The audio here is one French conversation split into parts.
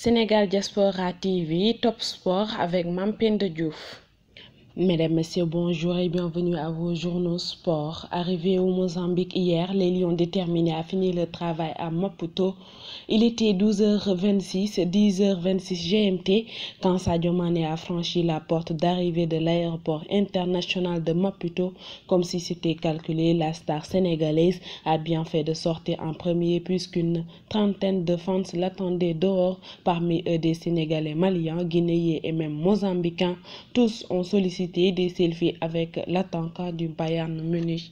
Sénégal Diaspora TV, Top Sport avec Mampenda Diouf. Mesdames, Messieurs, bonjour et bienvenue à vos journaux sport. Arrivés au Mozambique hier, les Lions déterminés à finir le travail à Maputo. Il était 12h26, 10h26 GMT quand Sadio Mané a franchi la porte d'arrivée de l'aéroport international de Maputo. Comme si c'était calculé, la star sénégalaise a bien fait de sortir en premier puisqu'une trentaine de fans l'attendaient dehors, parmi eux des Sénégalais, Maliens, Guinéens et même Mozambicains. Tous ont sollicité des selfies avec l'attaquant du Bayern Munich.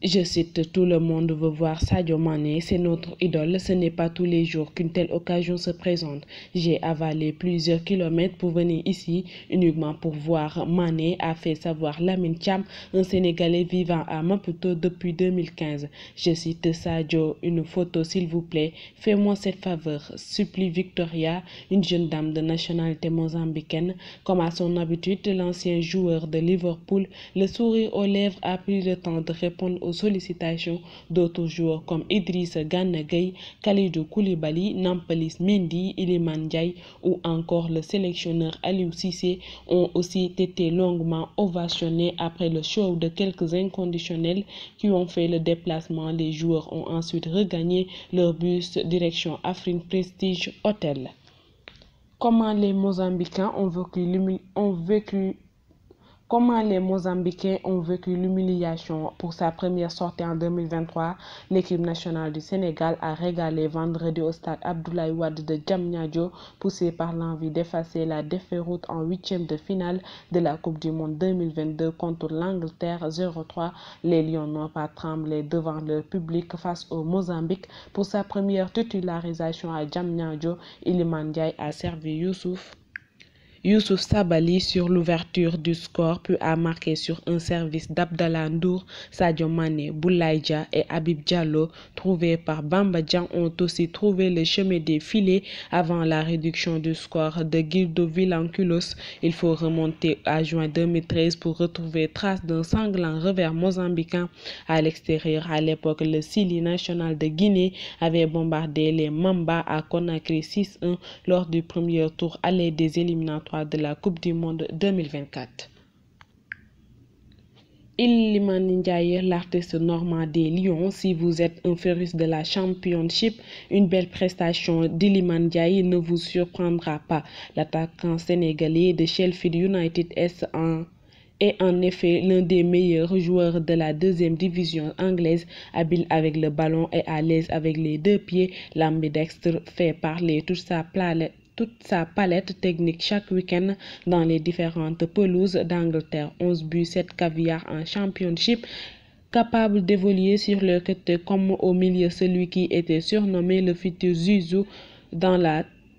Je cite, tout le monde veut voir Sadio Mané, c'est notre idole, ce n'est pas tous les jours qu'une telle occasion se présente. J'ai avalé plusieurs kilomètres pour venir ici, uniquement pour voir Mané, a fait savoir Lamine Thiam, un Sénégalais vivant à Maputo depuis 2015. Je cite Sadio, une photo s'il vous plaît, fais-moi cette faveur, supplie Victoria, une jeune dame de nationalité mozambicaine. Comme à son habitude, l'ancien joueur de Liverpool, le sourire aux lèvres, a pris le temps de répondre aux sollicitations d'autres joueurs comme Idrissa Gana Gueye, Kalidou Koulibaly, Nampalys Mendy, Iliman Ndiaye ou encore le sélectionneur Aliou Cissé ont aussi été longuement ovationnés après le show de quelques inconditionnels qui ont fait le déplacement. Les joueurs ont ensuite regagné leur bus direction Afrin Prestige Hotel. Comment les Mozambicains ont vécu l'humiliation pour sa première sortie en 2023. L'équipe nationale du Sénégal a régalé vendredi au stade Abdoulaye Wade de Diamniadio, poussé par l'envie d'effacer la défaite en huitième de finale de la Coupe du Monde 2022 contre l'Angleterre 0-3. Les Lions n'ont pas tremblé devant leur public face au Mozambique. Pour sa première titularisation à Diamniadio, Iliman Ndiaye a servi Youssouf Sabaly sur l'ouverture du score puis a marqué sur un service d'Abdallah Ndour. Sadio Mané, Boulaye Dia et Habib Diallo, trouvés par Bamba Dieng, ont aussi trouvé le chemin des filets avant la réduction du score de Guido Vilanculos. Il faut remonter à juin 2013 pour retrouver trace d'un sanglant revers mozambicain à l'extérieur. À l'époque, le Sili national de Guinée avait bombardé les Mamba à Conakry 6-1 lors du premier tour aller des éliminatoires de la Coupe du Monde 2024. Iliman Ndiaye, l'artiste normand des Lions. Si vous êtes un féru de la Championship, une belle prestation d'Iliman Ndiaye ne vous surprendra pas. L'attaquant sénégalais de Sheffield United est en effet l'un des meilleurs joueurs de la deuxième division anglaise, habile avec le ballon et à l'aise avec les deux pieds. L'ambidextre fait parler toute sa palette technique chaque week-end dans les différentes pelouses d'Angleterre. 11 buts, 7 caviar en Championship. Capable d'évoluer sur le côté comme au milieu, celui qui était surnommé le futur Zizou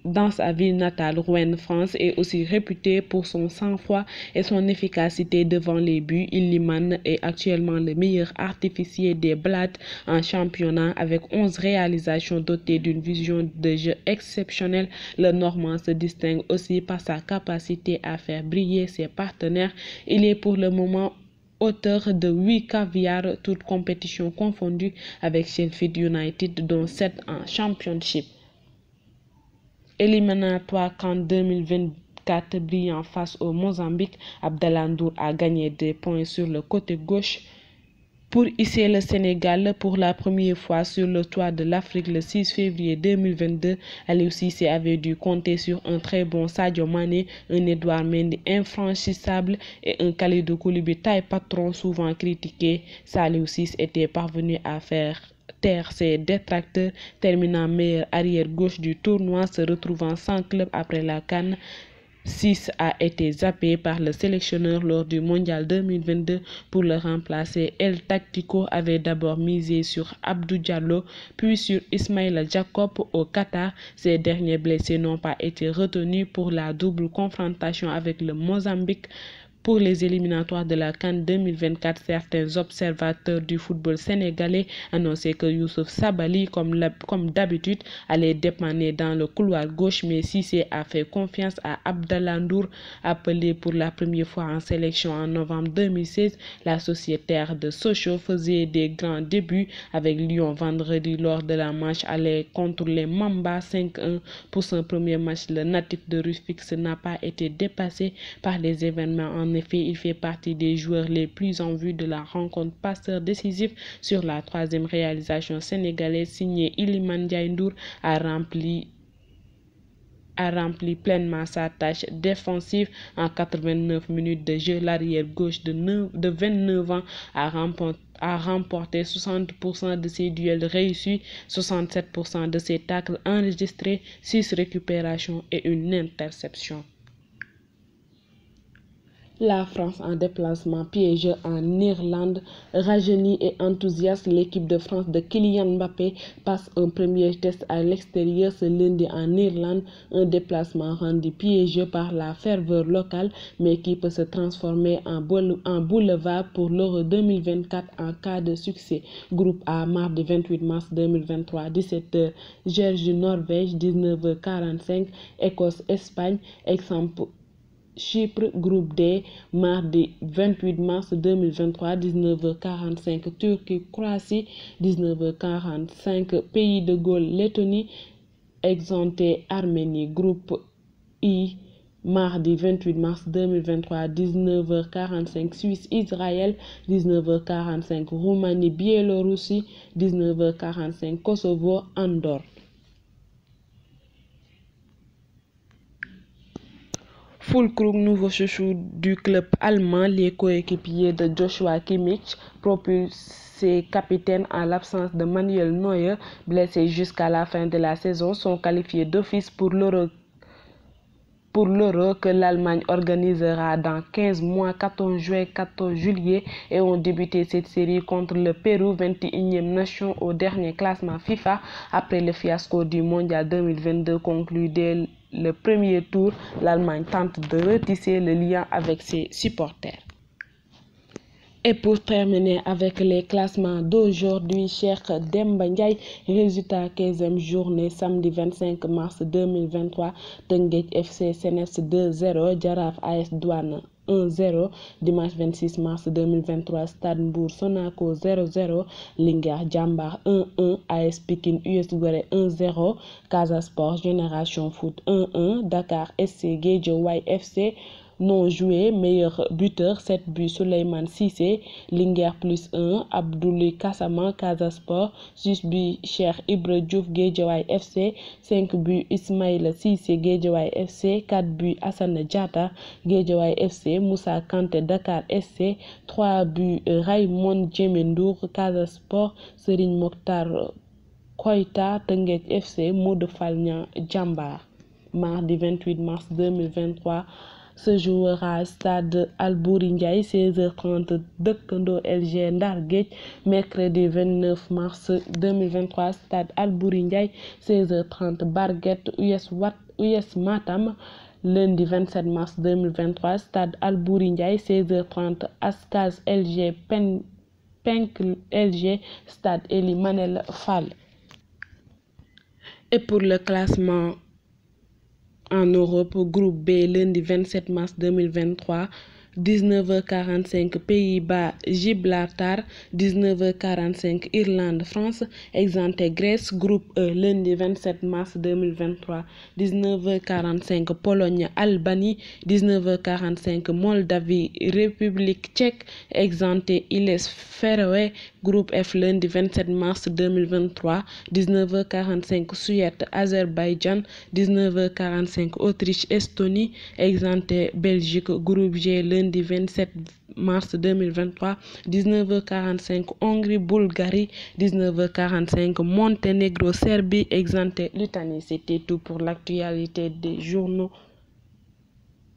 dans sa ville natale, Rouen, France, est aussi réputé pour son sang-froid et son efficacité devant les buts. Iliman est actuellement le meilleur artificier des Blades en championnat avec 11 réalisations dotées d'une vision de jeu exceptionnelle. Le Normand se distingue aussi par sa capacité à faire briller ses partenaires. Il est pour le moment auteur de 8 caviars, toutes compétitions confondues, avec Sheffield United, dont 7 en Championship. Éliminatoire qu'en 2024 brillant face au Mozambique, Abdallah Ndour a gagné des points sur le côté gauche pour hisser le Sénégal pour la première fois sur le toit de l'Afrique le 6 février 2022. Aliou Cissé avait dû compter sur un très bon Sadio Mané, un Edouard Mendy infranchissable et un Kalidou Koulibaly taille patron souvent critiqué. Aliou Cissé était parvenu à faire taire ses détracteurs, terminant meilleur arrière-gauche du tournoi, se retrouvant sans club après la CAN. 6 a été zappé par le sélectionneur lors du Mondial 2022 pour le remplacer. El Tactico avait d'abord misé sur Abdou Diallo, puis sur Ismaïla Jacob au Qatar. Ces derniers blessés n'ont pas été retenus pour la double confrontation avec le Mozambique. Pour les éliminatoires de la CAN 2024, certains observateurs du football sénégalais annonçaient que Youssouf Sabaly, comme d'habitude, allait dépanner dans le couloir gauche, mais Cissé a fait confiance à Abdallah Ndour, appelé pour la première fois en sélection en novembre 2016. La sociétaire de Sochaux faisait des grands débuts avec Lyon vendredi lors de la match aller contre les Mamba 5-1. Pour son premier match, le natif de Rufisque n'a pas été dépassé par les événements. En effet, il fait partie des joueurs les plus en vue de la rencontre, passeur décisif sur la troisième réalisation sénégalaise signée Iliman Ndiaye Ndour a rempli pleinement sa tâche défensive en 89 minutes de jeu. L'arrière gauche de 29 ans a remporté 60% de ses duels réussis, 67% de ses tacles enregistrés, 6 récupérations et une interception. La France en déplacement piégeux en Irlande. Rajeunie et enthousiaste, l'équipe de France de Kylian Mbappé passe un premier test à l'extérieur ce lundi en Irlande, un déplacement rendu piégeux par la ferveur locale, mais qui peut se transformer en boulevard pour l'Euro 2024 en cas de succès. Groupe A, mardi 28 mars 2023, 17h, Géorgie-Norvège, 19h45, Écosse-Espagne, Chypre. Groupe D, mardi 28 mars 2023, 19h45, Turquie-Croatie, 19h45, Pays de Galles, Lettonie, exempté Arménie. Groupe I, mardi 28 mars 2023, 19h45, Suisse-Israël, 19h45, Roumanie-Biélorussie, 19h45, Kosovo-Andorre. Füllkrug, nouveau chouchou du club allemand, les coéquipiers de Joshua Kimmich, propulsés capitaine en l'absence de Manuel Neuer, blessé jusqu'à la fin de la saison, sont qualifiés d'office pour l'Euro que l'Allemagne organisera dans 15 mois, 14 juin, 14 juillet, et ont débuté cette série contre le Pérou, 21e nation au dernier classement FIFA, après le fiasco du Mondial 2022 conclu dès le premier tour. L'Allemagne tente de retisser le lien avec ses supporters. Et pour terminer avec les classements d'aujourd'hui, Cheikh Demba Ndiaye, résultat 15e journée, samedi 25 mars 2023, Teungueth FC Senes 2-0, Jaraaf AS Douane 1-0, dimanche 26 mars 2023, Stade Mbour Sonacos 0-0, Linguère Jambar 1-1, AS Pikine US Gorée 1-0, Casa Sport Génération Foot 1-1, Dakar SC Guédiawaye FC non joué, meilleur buteur 7 buts Souleymane Cissé, Linguère plus 1, Abdoulaye Kassama Casa Sport, 6 buts Cheikh Ibra Diouf Guédiawaye FC, 5 buts Ismaïla Cissé Guédiawaye FC, 4 buts Assane Diatta Guédiawaye FC, Moussa Kanté Dakar SC, 3 buts Raymond Djemendour Casa Sport, Serigne Mokhtar Koita Teungueth FC, Modou Fall Niang Jambar. Mardi 28 mars 2023 se jouera Stade Albouri Ndiaye 16h30 Dëkkandoo LG Ndar Géej. Mercredi 29 mars 2023 Stade Albouri Ndiaye 16h30 Barguet US Matam. Lundi 27 mars 2023 Stade Albouri Ndiaye 16h30 Askaz LG Penk LG Stade Ely Manel Fall. Et pour le classement en Europe, groupe B, lundi 27 mars 2023, 19h45 Pays-Bas Gibraltar, 19h45 Irlande France, exempté Grèce. Groupe E, lundi 27 mars 2023, 19h45 Pologne Albanie, 19h45 Moldavie République tchèque, exempté Îles Féroé. Groupe F, lundi 27 mars 2023, 19h45 Suède Azerbaïdjan, 19h45 Autriche Estonie, exempté Belgique. Groupe G, lundi 27 mars 2023, 19h45 Hongrie Bulgarie, 19h45 Monténégro Serbie, exempté Lituanie. C'était tout pour l'actualité des journaux.